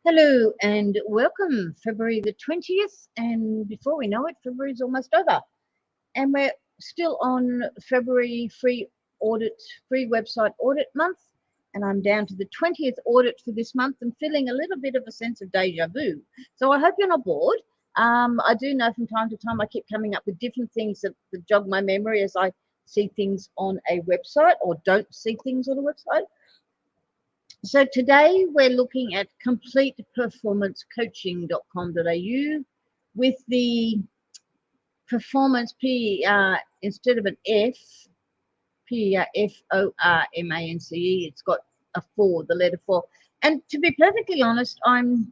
Hello and welcome, February the 20th, and before we know it, February is almost over. And we're still on February free website audit month, and I'm down to the 20th audit for this month and feeling a little bit of a sense of deja vu. So I hope you're not bored. I do know from time to time I keep coming up with different things that jog my memory as I see things on a website or don't see things on a website. So today we're looking at completeperformancecoaching.com.au with the performance PER instead of an F, PER FORMANCE, it's got a 4, the letter 4. And to be perfectly honest, I'm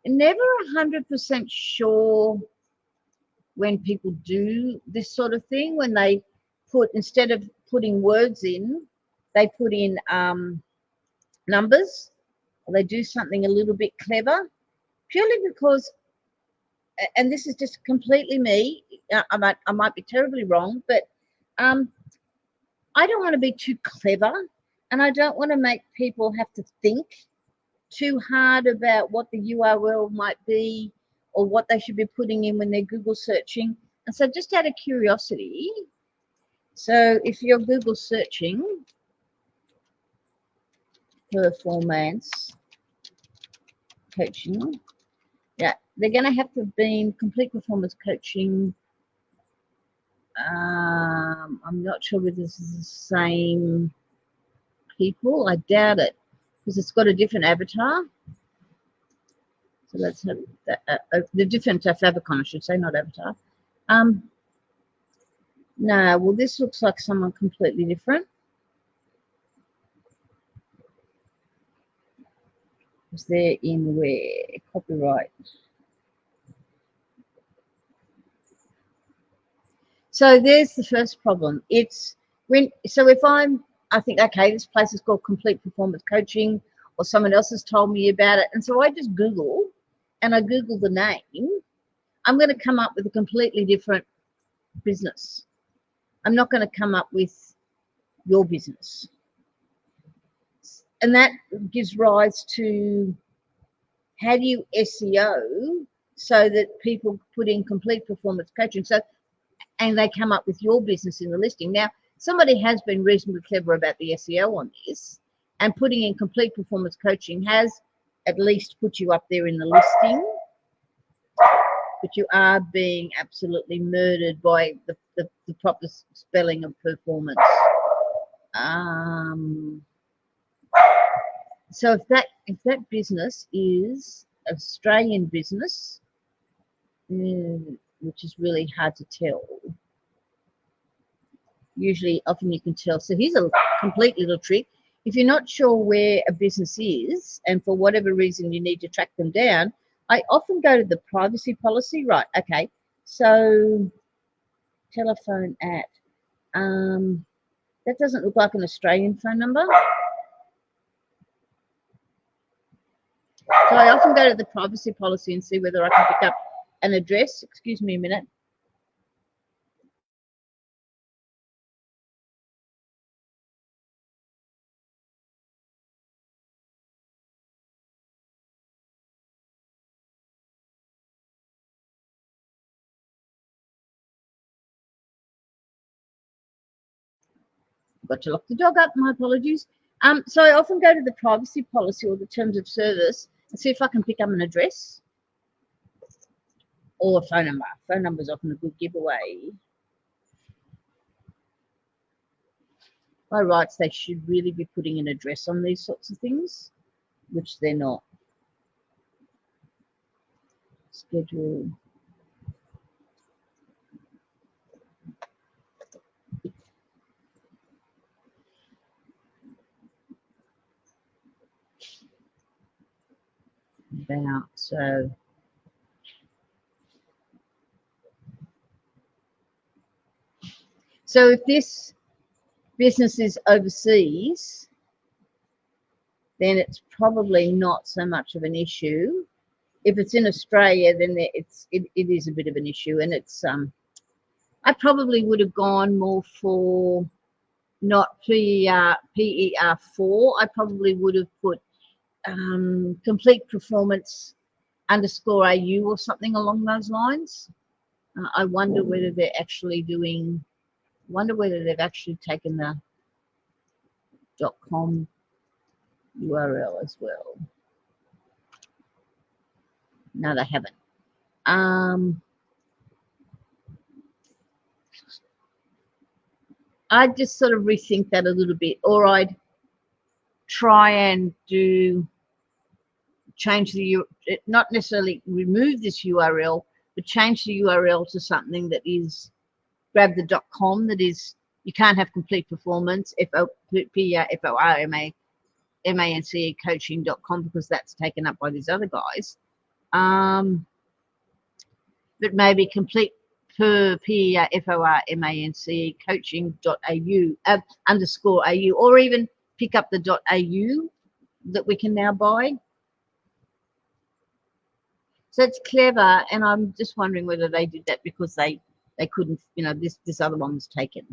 never 100% sure when people do this sort of thing, when they put, instead of putting words in, they put in numbers, or they do something a little bit clever, purely because, and this is just completely me, I might be terribly wrong, but I don't want to be too clever, and I don't want to make people have to think too hard about what the URL might be or what they should be putting in when they're Google searching. And so just out of curiosity, so if you're Google searching performance coaching, yeah, they're going to have to have been complete performance coaching. I'm not sure whether this is the same people. I doubt it because it's got a different avatar. So let's have the different favicon, I should say, not avatar. No, well, this looks like someone completely different. Because they're in where? Copyright. So there's the first problem. It's when, so if I think, okay, this place is called Complete Performance Coaching, or someone else has told me about it, and so I just Google, and I Google the name, I'm going to come up with a completely different business. I'm not going to come up with your business. And that gives rise to, how do you SEO so that people put in complete performance coaching, so, and they come up with your business in the listing. Now, somebody has been reasonably clever about the SEO on this, and putting in complete performance coaching has at least put you up there in the listing, but you are being absolutely murdered by the proper spelling of performance. So if that business is Australian business, which is really hard to tell. Usually, often you can tell. So here's a complete little trick. If you're not sure where a business is, and for whatever reason you need to track them down, I often go to the privacy policy. Right, okay. So telephone at, that doesn't look like an Australian phone number. So I often go to the privacy policy and see whether I can pick up an address. Excuse me a minute. Got to lock the dog up, my apologies. So I often go to the privacy policy or the terms of service and see if I can pick up an address or a phone number. Phone number is often a good giveaway. By rights, they should really be putting an address on these sorts of things, which they're not. Schedule. About, so if this business is overseas, then it's probably not so much of an issue. If it's in Australia, then it is a bit of an issue, and it's I probably would have gone more for not PER4. I probably would have put Complete Performance underscore AU or something along those lines. I wonder whether they're actually doing, wonder whether they've actually taken the .com URL as well. No, they haven't. I'd just sort of rethink that a little bit, or I'd try and change the, not necessarily remove this URL, but change the URL to something that is, grab the .com, that is, you can't have Complete Performance, P-R-F-O-R-M-A-N-C-E coaching.com, because that's taken up by these other guys. But maybe Complete P-R-F-O-R-M-A-N-C-E coaching.au underscore AU, or even pick up the .au that we can now buy. So it's clever, and I'm just wondering whether they did that because they couldn't, you know, this other one was taken.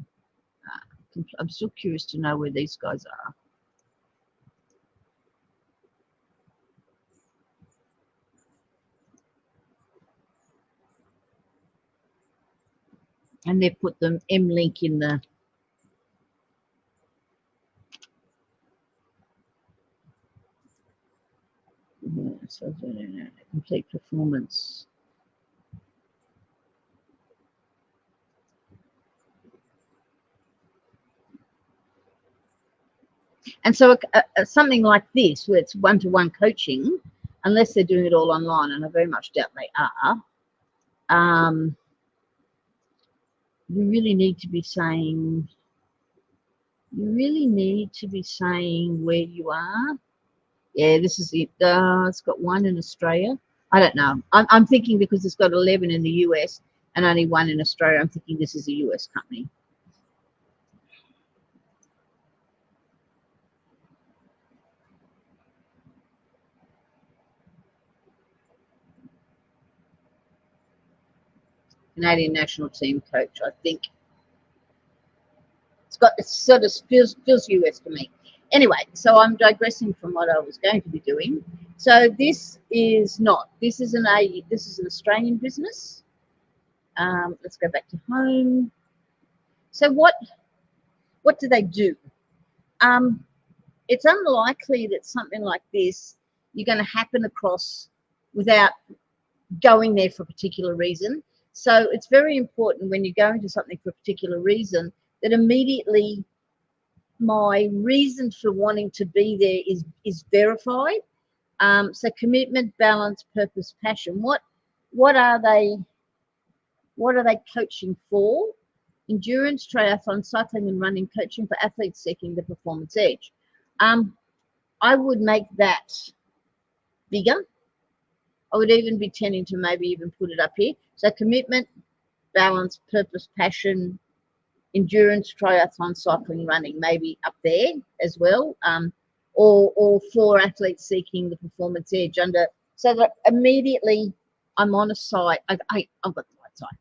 I'm still curious to know where these guys are. And they've put the M link in the, so Complete Performance. And so something like this, where it's one-to-one coaching, unless they're doing it all online, and I very much doubt they are, you really need to be saying, where you are. Yeah, this is it. It's got one in Australia. I don't know. I'm thinking because it's got 11 in the US and only one in Australia, I'm thinking this is a US company. Canadian national team coach, I think. It sort of feels US to me. Anyway, so I'm digressing from what I was going to be doing. So this is not. This is an Australian business. Let's go back to home. So what do they do? It's unlikely that something like this you're going to happen across without going there for a particular reason. So it's very important when you go into something for a particular reason that immediately my reason for wanting to be there is verified. So commitment, balance, purpose, passion. What are they coaching for? Endurance, triathlon, cycling and running, coaching for athletes seeking the performance edge. I would make that bigger. I would even be tending to maybe even put it up here. So commitment, balance, purpose, passion, endurance, triathlon, cycling, running, maybe up there as well. Or for athletes seeking the performance edge, under, so that immediately I'm on a site. I've got the right site,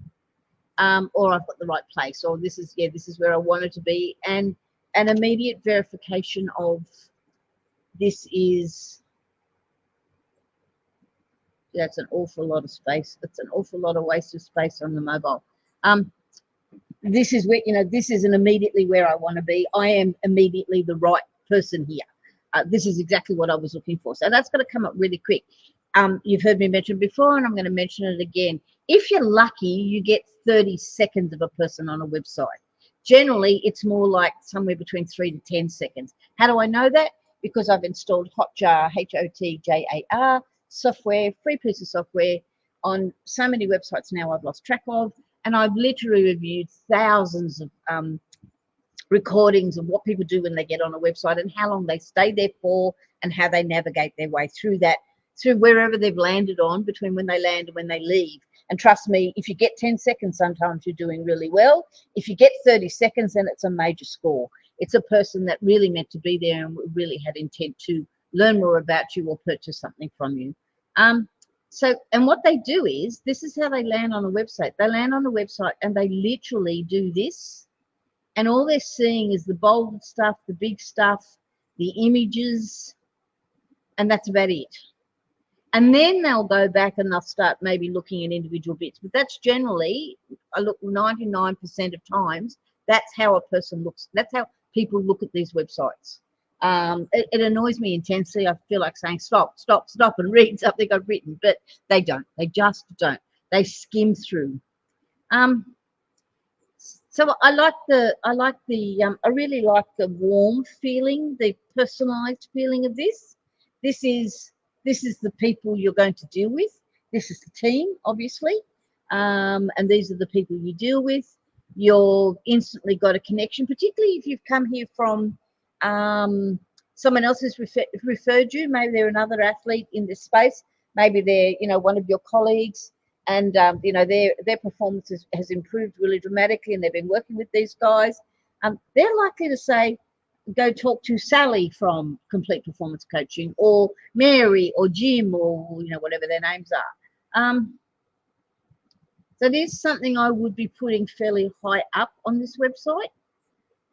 or I've got the right place, or this is where I wanted to be, and an immediate verification of this is. That's an awful lot of space. It's an awful lot of wasted space on the mobile. This is where, this isn't immediately where I want to be. I am immediately the right person here. This is exactly what I was looking for. So that's going to come up really quick. You've heard me mention before, and I'm going to mention it again. If you're lucky, you get 30 seconds of a person on a website. Generally, it's more like somewhere between 3 to 10 seconds. How do I know that? Because I've installed Hotjar, Hotjar software, free piece of software on so many websites now I've lost track of, and I've literally reviewed thousands of recordings of what people do when they get on a website and how long they stay there for and how they navigate their way through that, through wherever they've landed on, between when they land and when they leave. And trust me, if you get 10 seconds, sometimes you're doing really well. If you get 30 seconds, then it's a major score. It's a person that really meant to be there and really had intent to learn more about you or purchase something from you. And what they do is, this is how they land on a website. They land on a website and they literally do this, and all they're seeing is the bold stuff, the big stuff, the images, and that's about it. And then they'll go back and they'll start maybe looking at individual bits. But that's generally, I look 99% of times, that's how a person looks. That's how people look at these websites. It annoys me intensely. I feel like saying, stop, and read something I've written. But they don't. They just don't. They skim through. So I really like the warm feeling, the personalized feeling of this. This is the people you're going to deal with. This is the team, obviously, and these are the people you deal with. You're instantly got a connection, particularly if you've come here from someone else has referred you. Maybe they're another athlete in this space. Maybe they're one of your colleagues. And their performance has improved really dramatically, and they've been working with these guys. They're likely to say, go talk to Sally from Complete Performance Coaching, or Mary, or Jim, or whatever their names are. So it is something I would be putting fairly high up on this website.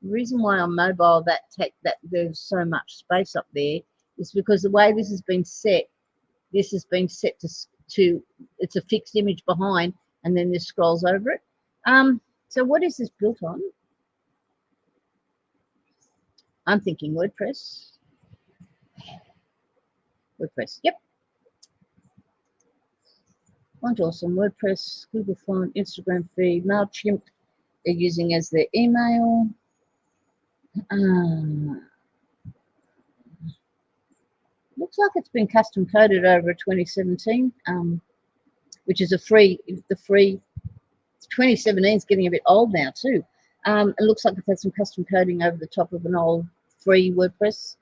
The reason why on mobile that there's so much space up there is because the way this has been set to it's a fixed image behind, and then this scrolls over it. So what is this built on? I'm thinking WordPress. Yep. Font awesome. WordPress, Google Font, Instagram feed, MailChimp they're using as their email. Looks like it's been custom coded over 2017, which is the free 2017 is getting a bit old now too. It looks like it's had some custom coding over the top of an old free WordPress.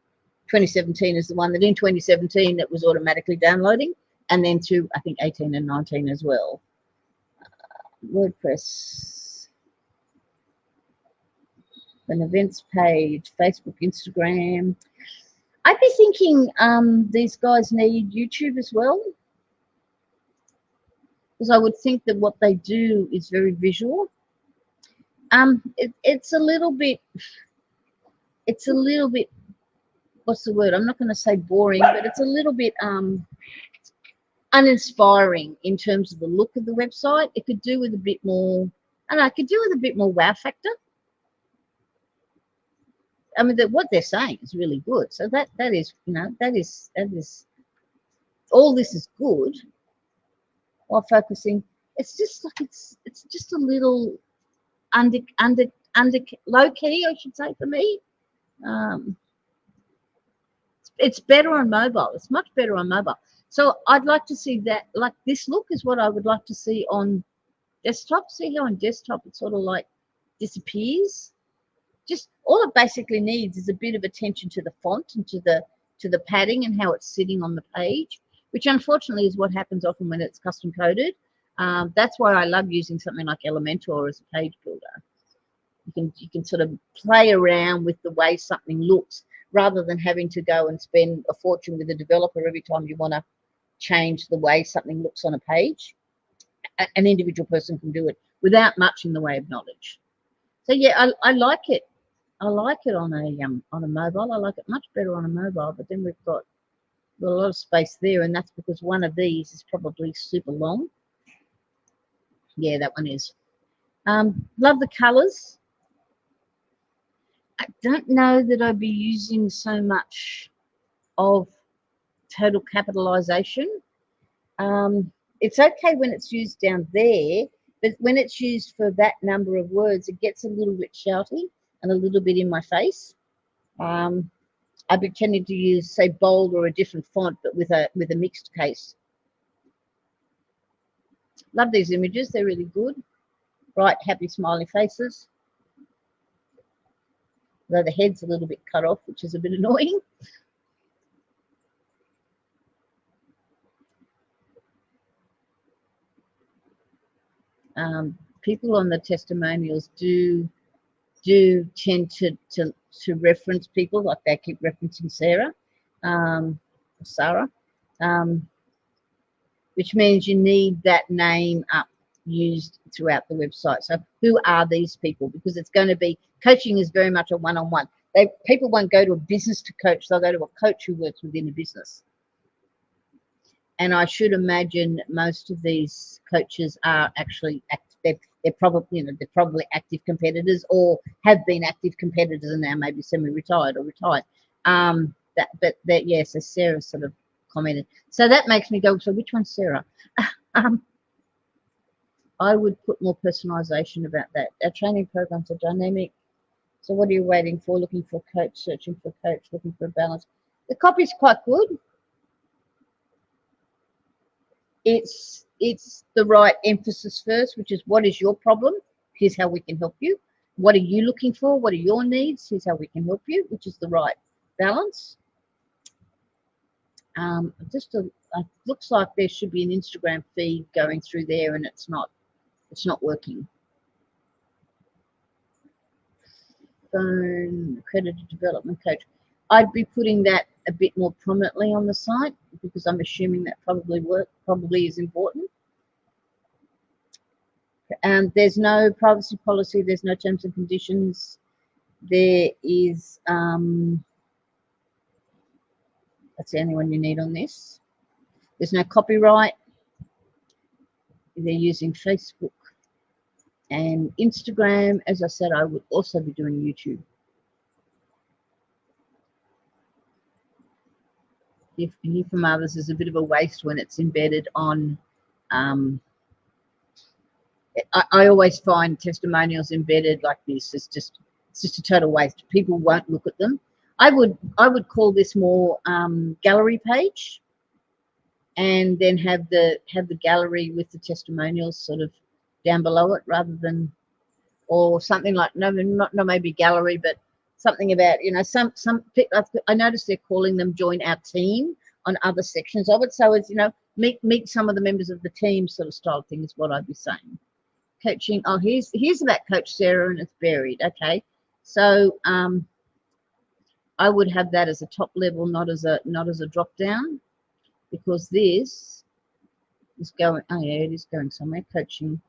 2017 is the one that in 2017 it was automatically downloading, and then through I think 18 and 19 as well. WordPress, an events page, Facebook, Instagram. I'd be thinking these guys need YouTube as well, because I would think that what they do is very visual. It's a little bit, what's the word? I'm not going to say boring, but it's a little bit uninspiring in terms of the look of the website. It could do with a bit more, wow factor. I mean, what they're saying is really good. So that is all this is good. While focusing, it's just like it's just a little under low key, I should say, for me. It's better on mobile. It's much better on mobile. So I'd like to see that. Like this look is what I would like to see on desktop. See how on desktop it sort of like disappears. Just all it basically needs is a bit of attention to the font and to the padding and how it's sitting on the page, which unfortunately is what happens often when it's custom coded. That's why I love using something like Elementor as a page builder. You can sort of play around with the way something looks rather than having to go and spend a fortune with a developer every time you want to change the way something looks on a page. An individual person can do it without much in the way of knowledge. So yeah, I like it. I like it on a mobile. I like it much better on a mobile, but then we've got a lot of space there, and that's because one of these is probably super long. Yeah, that one is. Love the colors. I don't know that I'd be using so much of total capitalization. It's okay when it's used down there, but when it's used for that number of words, it gets a little bit shouty and a little bit in my face. I'd be tending to use, say, bold or a different font, but with a mixed case. Love these images. They're really good. Bright, happy, smiley faces. Though the head's a little bit cut off, which is a bit annoying. People on the testimonials do tend to reference people, like they keep referencing Sarah, which means you need that name up used throughout the website. So who are these people? Because it's going to be, coaching is very much a one-on-one. People won't go to a business to coach, they'll go to a coach who works within a business. And I should imagine most of these coaches are actually they're probably they're probably active competitors or have been active competitors and now maybe semi-retired or retired. But yeah, so Sarah sort of commented. So that makes me go, so which one's Sarah? I would put more personalisation about that. Our training programs are dynamic. So what are you waiting for? Looking for a coach, searching for a coach, looking for a balance. The copy's quite good. It's the right emphasis first, which is what is your problem? Here's how we can help you. What are you looking for? What are your needs? Here's how we can help you, which is the right balance. It looks like there should be an Instagram feed going through there, and it's not working. Phone accredited development coach. I'd be putting that a bit more prominently on the site because I'm assuming that probably is important. And there's no privacy policy, there's no terms and conditions. There is that's the only one you need on this. There's no copyright. They're using Facebook and Instagram. As I said, I would also be doing YouTube. If you hear from others is a bit of a waste when it's embedded on I always find testimonials embedded like this is just a total waste. People won't look at them. I would call this more gallery page, and then have the gallery with the testimonials sort of down below it, rather than, or something like not maybe gallery, but something about some I noticed they're calling them join our team on other sections of it. So it's meet some of the members of the team sort of style thing is what I'd be saying. Coaching. Oh, here's about Coach Sarah, and it's buried. Okay, so I would have that as a top level, not as a drop down, because this is going. Oh yeah, it is going somewhere. Coaching.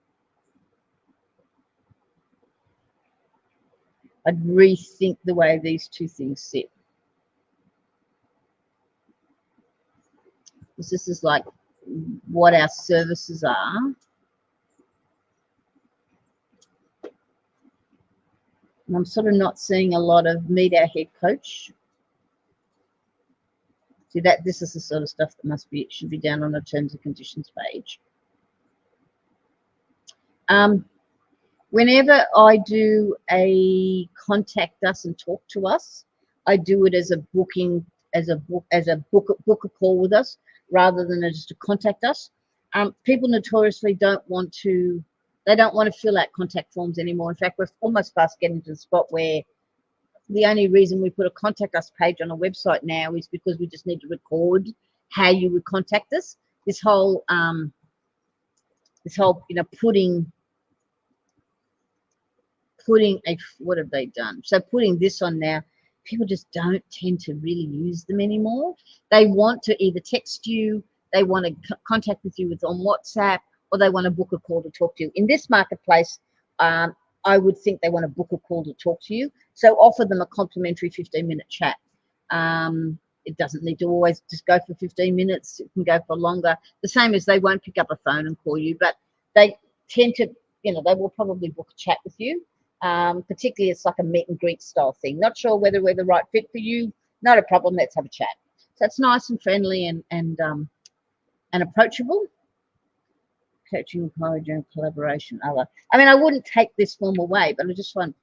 I'd rethink the way these two things sit. Because this is like what our services are. And I'm sort of not seeing a lot of meet our head coach. See that this is the sort of stuff that should be down on the terms and conditions page. Whenever I do a contact us and talk to us, I do it as a booking, book a call with us, rather than just to contact us. People notoriously don't want to fill out contact forms anymore. In fact, we're almost fast getting to the spot where the only reason we put a contact us page on a website now is because we just need to record how you would contact us. This whole putting what have they done? So putting this on now, people just don't tend to really use them anymore. They want to either text you, they want to contact with you on WhatsApp, or they want to book a call to talk to you. In this marketplace, I would think they want to book a call to talk to you. So offer them a complimentary 15-minute chat. It doesn't need to always just go for 15 minutes. It can go for longer. The same as they won't pick up a phone and call you, but they tend to, they will probably book a chat with you. Particularly it's like a meet and greet style thing. Not sure whether we're the right fit for you. Not a problem. Let's have a chat. So it's nice and friendly and approachable. Coaching, encouraging, collaboration, other. I mean, I wouldn't take this form away, but I just find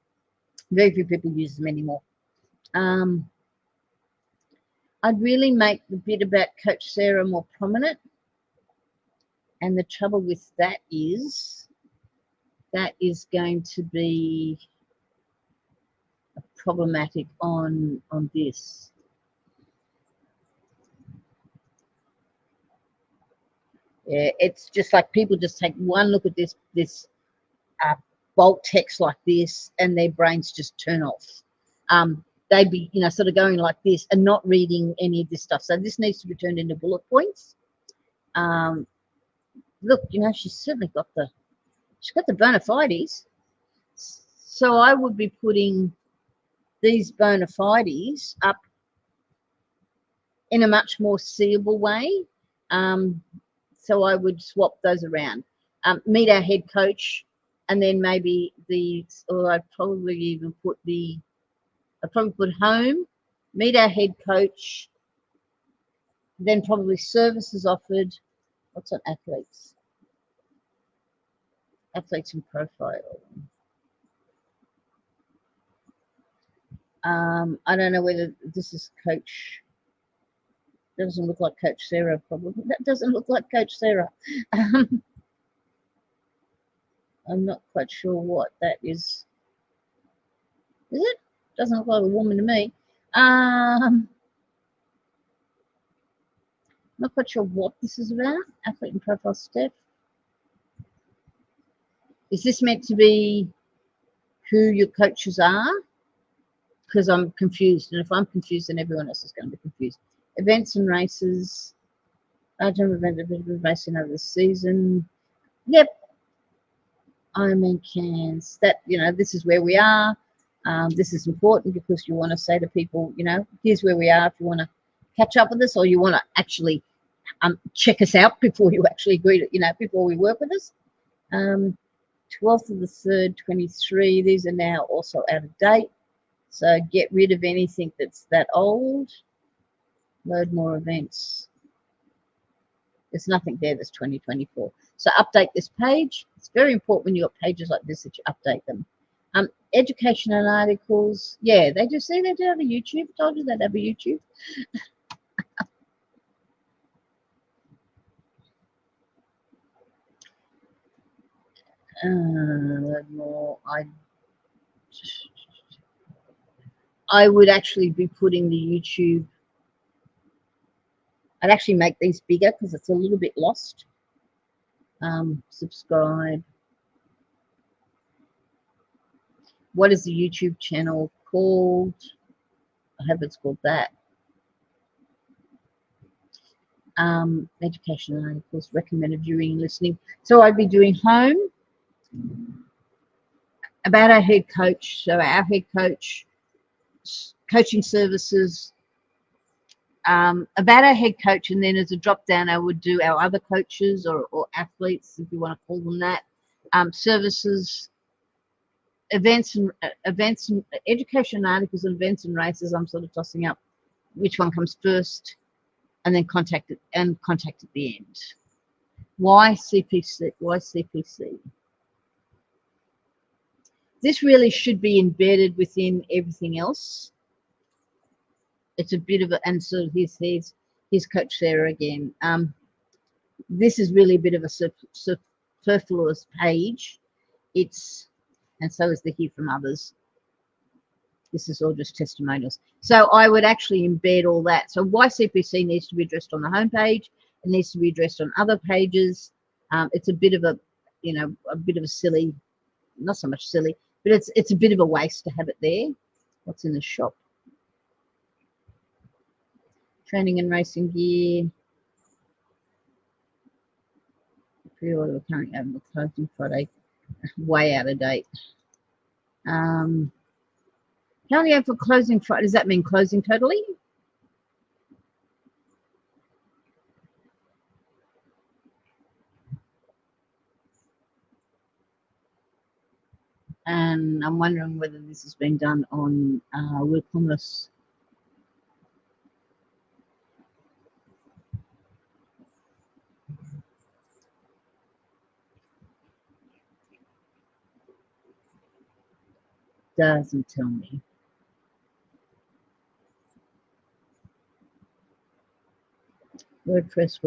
very few people use them anymore. I'd really make the bit about Coach Sarah more prominent. And the trouble with that is going to be problematic on this. Yeah, it's just like people just take one look at this bold text like this, and their brains just turn off. They'd be, sort of going like this and not reading any of this stuff. So this needs to be turned into bullet points. Look, she's certainly got the bona fides. So I would be putting these bona fides up in a much more seeable way. So I would swap those around. Meet our head coach, and then maybe or I'd probably even put home, meet our head coach, then probably services offered. What's on athletes? Athletes in profile. I don't know whether this is coach. Doesn't look like Coach Sarah, probably. That doesn't look like Coach Sarah. I'm not quite sure what that is. Is it? Doesn't look like a woman to me. Not quite sure what this is about. Athlete and profile Steph. Is this meant to be who your coaches are? Because I'm confused, and if I'm confused, then everyone else is going to be confused. Events and races. Large number of events racing over the season. Yep. Ironman cans. That, this is where we are. This is important because you want to say to people, here's where we are. If you want to catch up with us, or you want to actually check us out before you actually agree to, before we work with us. 12th of the 3rd, 23. These are now also out of date. So get rid of anything that's that old. Load more events. There's nothing there that's 2024. So update this page. It's very important when you've got pages like this that you update them. Education and articles. Yeah, they do have a YouTube. I told you they'd have a YouTube. More. I would actually be putting the YouTube. I'd actually make these bigger because it's a little bit lost. Subscribe. What is the YouTube channel called? I hope it's called that. Education articles, recommended viewing and listening. So I'd be doing home, about our head coach. So our head coach, coaching services, about our head coach, and then as a drop down I would do our other coaches or athletes, if you want to call them that. Services, events and education articles, and events and races. I'm sort of tossing up which one comes first, and then contact at the end. Why CPC? Why CPC? This really should be embedded within everything else. It's a bit of a, and so here's Coach Sarah again. This is really a bit of a superfluous page. And so is the hear from others. This is all just testimonials. So I would actually embed all that. So why CPC needs to be addressed on the homepage. It needs to be addressed on other pages. It's a bit of a, a bit of a silly, not so much silly, but it's a bit of a waste to have it there. What's in the shop? Training and racing gear. Pre-order currently over the closing Friday. Way out of date. Currently over for closing Friday. Does that mean closing totally? And I'm wondering whether this has been done on WooCommerce. Doesn't tell me. WordPress.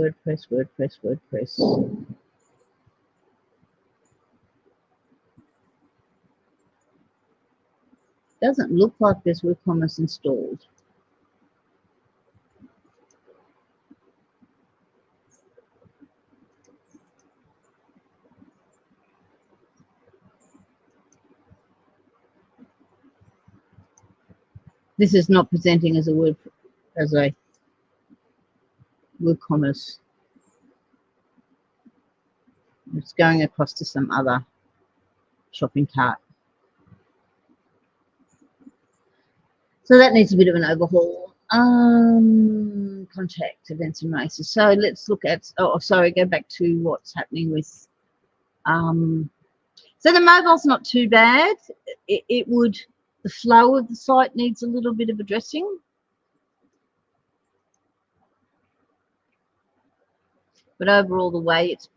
Doesn't look like there's WooCommerce installed. This is not presenting as a WooCommerce. It's going across to some other shopping cart. So that needs a bit of an overhaul. Contact events and races. So let's look at, oh, sorry, go back to what's happening with, so the mobile's not too bad. It would, the flow of the site needs a little bit of addressing. But overall, the way it's,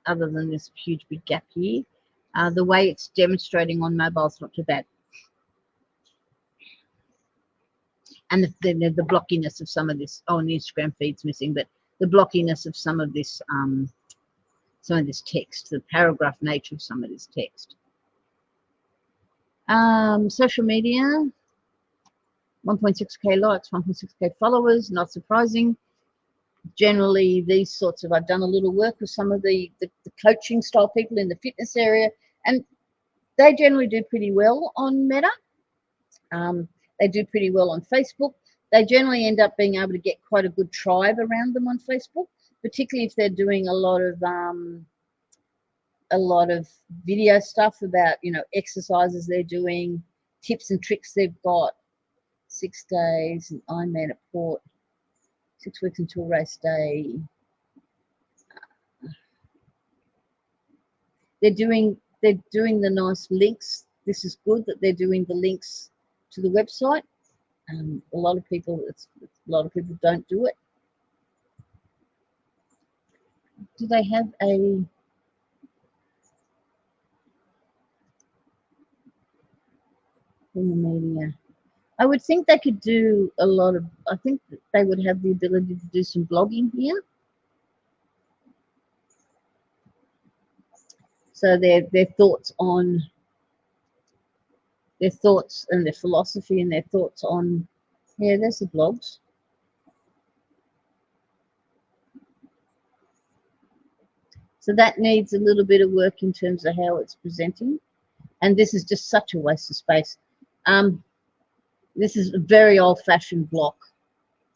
other than this huge big gap here, the way it's demonstrating on mobile is not too bad. And the blockiness of some of this, oh, and the Instagram feed's missing, but the blockiness of some of this text, the paragraph nature of some of this text. Social media, 1.6k likes, 1.6k followers, not surprising. Generally, these sorts of, I've done a little work with some of the coaching style people in the fitness area, and they generally do pretty well on Meta. They do pretty well on Facebook. They generally end up being able to get quite a good tribe around them on Facebook, particularly if they're doing a lot of video stuff about, you know, exercises they're doing, tips and tricks they've got, 6 days, an Ironman at Port, 6 weeks until race day. They're doing the nice links. This is good that they're doing the links to the website. A lot of people don't do it. Do they have a in the media? I would think they could do a lot of, I think that they would have the ability to do some blogging here. So their thoughts on, their thoughts and their philosophy and their thoughts on, yeah, there's the blogs. So that needs a little bit of work in terms of how it's presenting. And this is just such a waste of space. This is a very old-fashioned block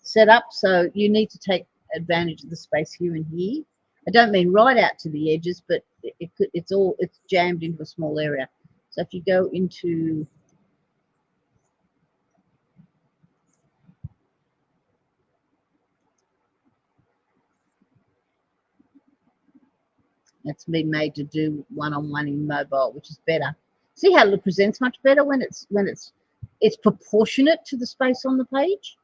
setup, so you need to take advantage of the space here and here. I don't mean right out to the edges, but it's jammed into a small area. So if you go into, it's been made to do one-on-one in mobile, which is better. See how it presents much better when it's proportionate to the space on the page.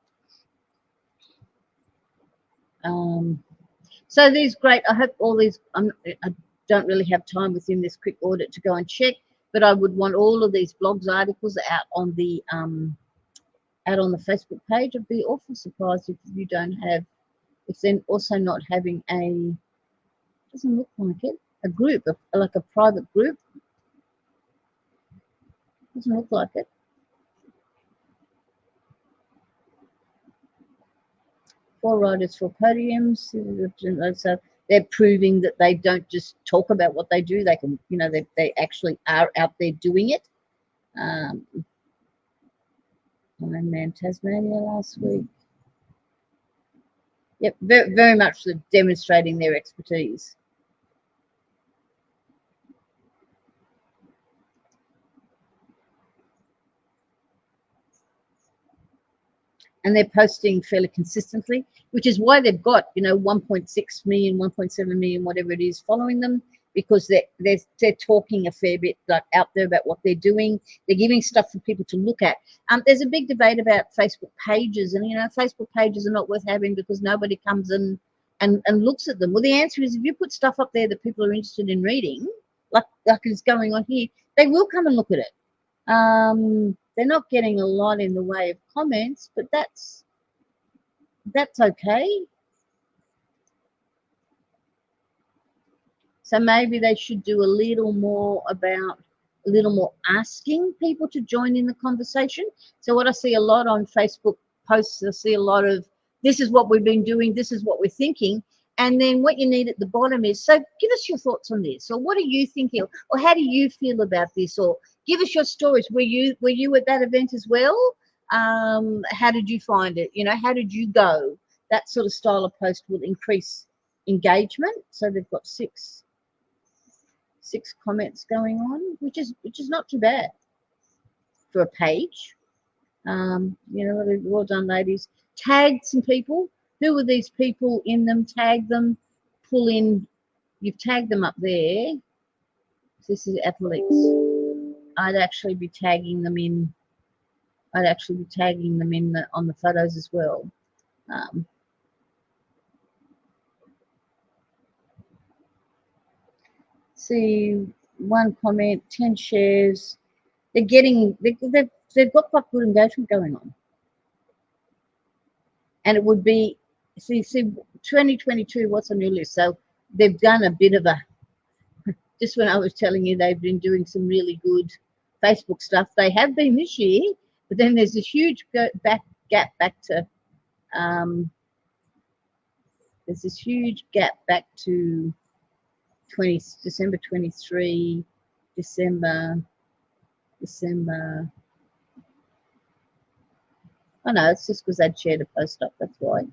So these great, I hope all these, I don't really have time within this quick audit to go and check, but I would want all of these blogs articles out on the Facebook page. I'd be awful surprised if you don't have, if they're also not having a, doesn't look like it, a group, like a private group. Doesn't look like it. For riders for podiums, so they're proving that they don't just talk about what they do. They can, you know, they actually are out there doing it. Ironman Tasmania last week. Yep, very, very much demonstrating their expertise. And they're posting fairly consistently, which is why they've got, you know, 1.6 million, 1.7 million, whatever it is, following them, because they're talking a fair bit, like, out there about what they're doing. They're giving stuff for people to look at. There's a big debate about Facebook pages, and, you know, Facebook pages are not worth having because nobody comes and looks at them. Well, the answer is, if you put stuff up there that people are interested in reading, like is going on here, they will come and look at it. They're not getting a lot in the way of comments, but that's okay. So maybe they should do a little more asking people to join in the conversation. So what I see a lot on Facebook posts, I see a lot of, this is what we've been doing, this is what we're thinking. And then what you need at the bottom is, so give us your thoughts on this, or what are you thinking, or how do you feel about this, or give us your stories. Were you at that event as well? How did you find it? You know, how did you go? That sort of style of post will increase engagement. So they've got six comments going on, which is not too bad for a page. You know, well done, ladies. tagged some people. Who are these people in them? Tag them, pull in. You've tagged them up there. This is athletes. I'd actually be tagging them in. I'd actually be tagging them in on the photos as well. See, 1 comment, 10 shares. They're getting. They've got quite good engagement going on. And it would be, see, 2022, what's on your list? So they've done a bit of a, just when I was telling you they've been doing some really good Facebook stuff, they have been this year, but then there's a huge gap back to, there's this huge gap back to December 23, December. Oh no, it's just because I'd shared a post up, that's why.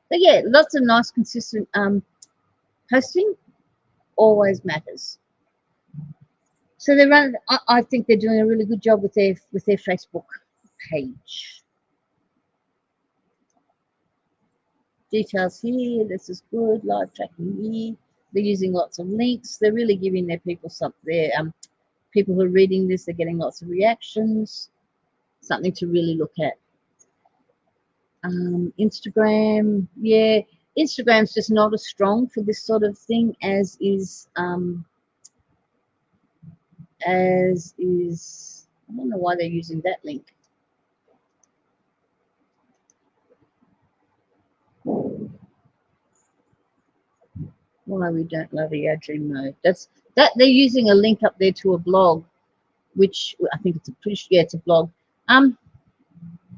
But yeah, lots of nice, consistent posting always matters. So they run. I think they're doing a really good job with their Facebook page. Details here. This is good. Live tracking here. They're using lots of links. They're really giving their people something. People who are reading this, they're getting lots of reactions. Something to really look at. Instagram, yeah, Instagram's just not as strong for this sort of thing as is I don't know why they're using that link. Why we don't love ERG mode. That they're using a link up there to a blog, which I think it's it's a blog.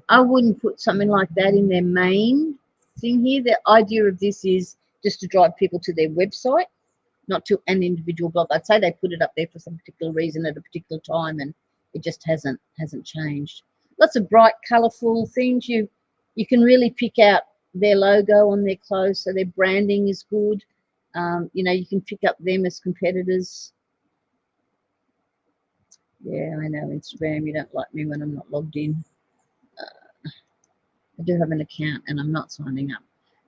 I wouldn't put something like that in their main thing here. The idea of this is just to drive people to their website, not to an individual blog. I'd say they put it up there for some particular reason at a particular time, and it just hasn't changed. Lots of bright, colourful things. You can really pick out their logo on their clothes, so their branding is good. You know, you can pick up them as competitors. Yeah, I know, Instagram, you don't like me when I'm not logged in. I do have an account and I'm not signing up.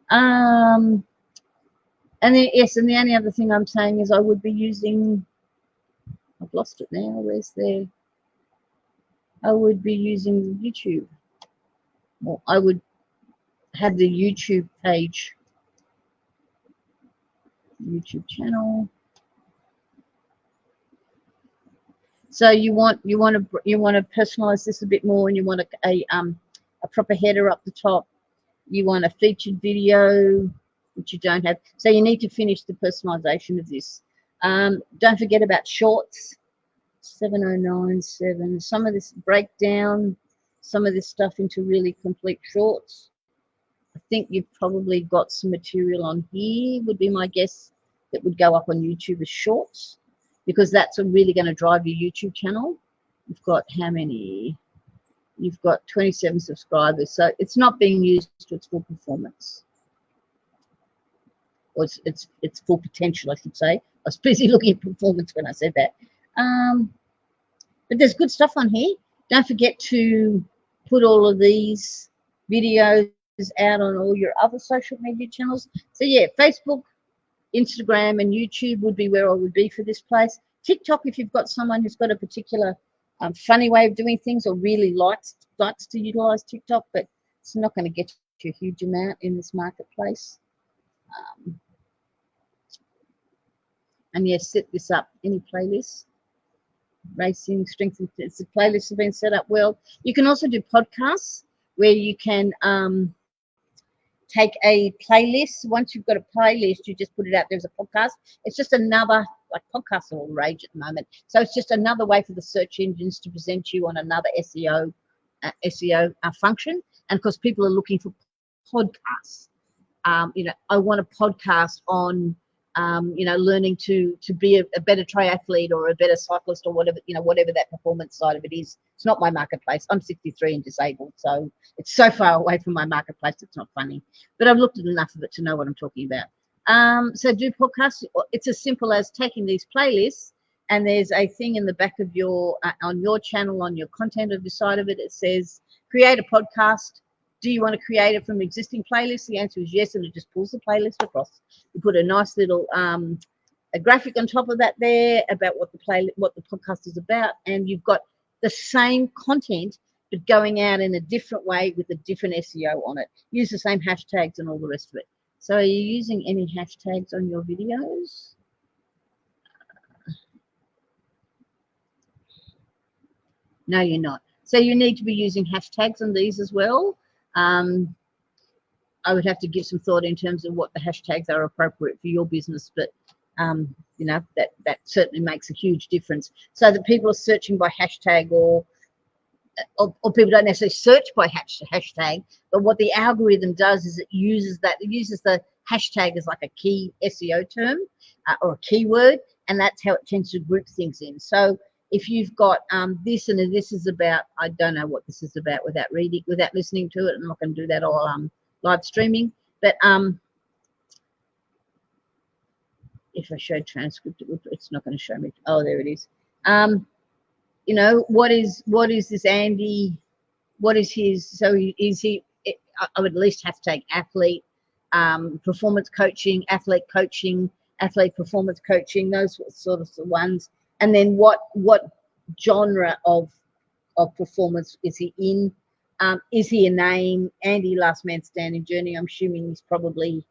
And then, yes, and the only other thing I'm saying is I would be using, I've lost it now, where's there? I would be using YouTube. Well, I would have the YouTube page, YouTube channel. So you want to personalize this a bit more, and you want a proper header up the top. You want a featured video, which you don't have. So you need to finish the personalization of this. Don't forget about shorts. 7097. Some of this breakdown, some of this stuff into really complete shorts. I think you've probably got some material on here, would be my guess, that would go up on YouTube as shorts, because that's really going to drive your YouTube channel. You've got how many? You've got 27 subscribers, so it's not being used to its full performance, or its full potential, I should say. I was busy looking at performance when I said that. But there's good stuff on here. Don't forget to put all of these videos out on all your other social media channels. So yeah, Facebook, Instagram, and YouTube would be where I would be for this place. TikTok, if you've got someone who's got a particular funny way of doing things, or really likes to utilize TikTok, but it's not going to get you a huge amount in this marketplace. And yes, set this up. Any playlists, racing, strength, and the playlists have been set up well. You can also do podcasts where you can take a playlist. Once you've got a playlist, you just put it out there as a podcast. It's just another, like, podcasts are all rage at the moment, so it's just another way for the search engines to present you on another SEO function. And of course, people are looking for podcasts. You know, I want a podcast on you know, learning to be a better triathlete or a better cyclist, or whatever, you know, whatever that performance side of it is. It's not my marketplace. I'm 63 and disabled, so it's so far away from my marketplace, it's not funny. But I've looked at enough of it to know what I'm talking about. So do podcasts. It's as simple as taking these playlists, and there's a thing in the back of your on your channel, on your content of the side of it, it says create a podcast. Do you want to create it from existing playlists? The answer is yes, and it just pulls the playlist across. You put a nice little a graphic on top of that there about what the podcast is about, and you've got the same content but going out in a different way with a different SEO on it. Use the same hashtags and all the rest of it. So are you using any hashtags on your videos? No, you're not. So you need to be using hashtags on these as well. I would have to give some thought in terms of what the hashtags are appropriate for your business, but you know, that certainly makes a huge difference. So that people are searching by hashtag, or people don't necessarily search by hashtag, but what the algorithm does is it uses the hashtag as like a key SEO term or a keyword, and that's how it tends to group things in. So if you've got this and this is about, I don't know what this is about without listening to it. I'm not going to do that all live streaming, but if I showed transcript, it's not going to show me. Oh, there it is. You know, what is this Andy? What is his? So is he? I would at least hashtag athlete, performance coaching, athlete coaching, athlete performance coaching. Those sort of ones. And then what genre of performance is he in? Is he a name? Andy, Last Man Standing Journey. I'm assuming he's probably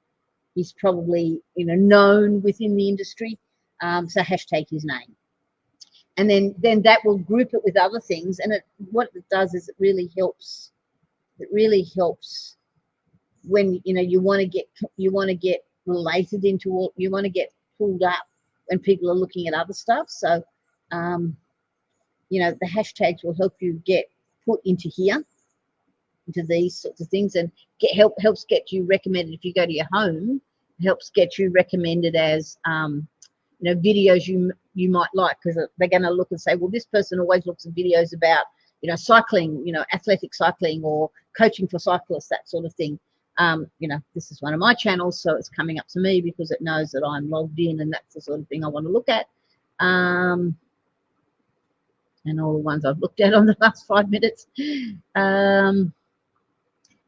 you know, known within the industry. So hashtag his name, and then that will group it with other things. And what it does is it really helps. It really helps when you want to get related into all. You want to get pulled up when people are looking at other stuff. So you know, the hashtags will help you get put into here, into these sorts of things, and helps get you recommended. If you go to your home, it helps get you recommended as you know, videos you might like, because they're going to look and say, well, this person always looks at videos about, you know, cycling, you know, athletic cycling or coaching for cyclists, that sort of thing. You know, this is one of my channels, so it's coming up to me because it knows that I'm logged in, and that's the sort of thing I want to look at. And all the ones I've looked at on the last 5 minutes.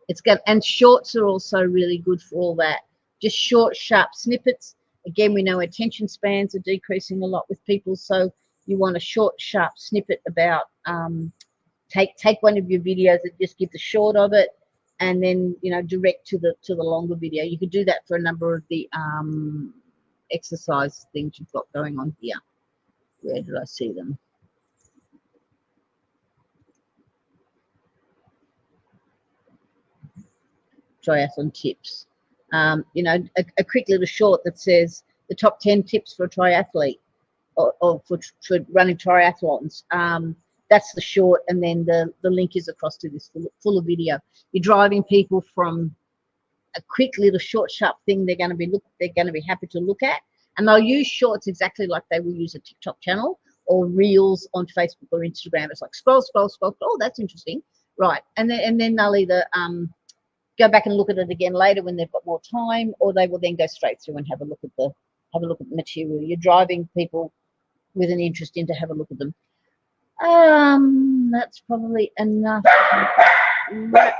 It's got, and shorts are also really good for all that. Just short, sharp snippets. Again, we know attention spans are decreasing a lot with people, so you want a short, sharp snippet about. Take one of your videos and just give the short of it, and then, you know, direct to the longer video. You could do that for a number of the exercise things you've got going on here. Where did I see them? Triathlon tips. You know, a quick little short that says the top 10 tips for a triathlete, or for running triathlons. That's the short, and then the link is across to this full video. You're driving people from a quick little short, sharp thing they're going to be happy to look at, and they'll use shorts exactly like they will use a TikTok channel or reels on Facebook or Instagram. It's like scroll. Oh, that's interesting, right? And then they'll either go back and look at it again later when they've got more time, or they will then go straight through and have a look at the material. You're driving people with an interest in to have a look at them. That's probably enough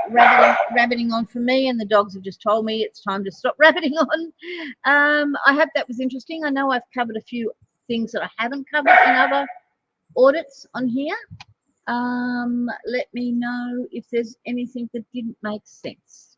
rabbiting on for me, and the dogs have just told me it's time to stop rabbiting on. I hope that was interesting. I know I've covered a few things that I haven't covered in other audits on here. Let me know if there's anything that didn't make sense.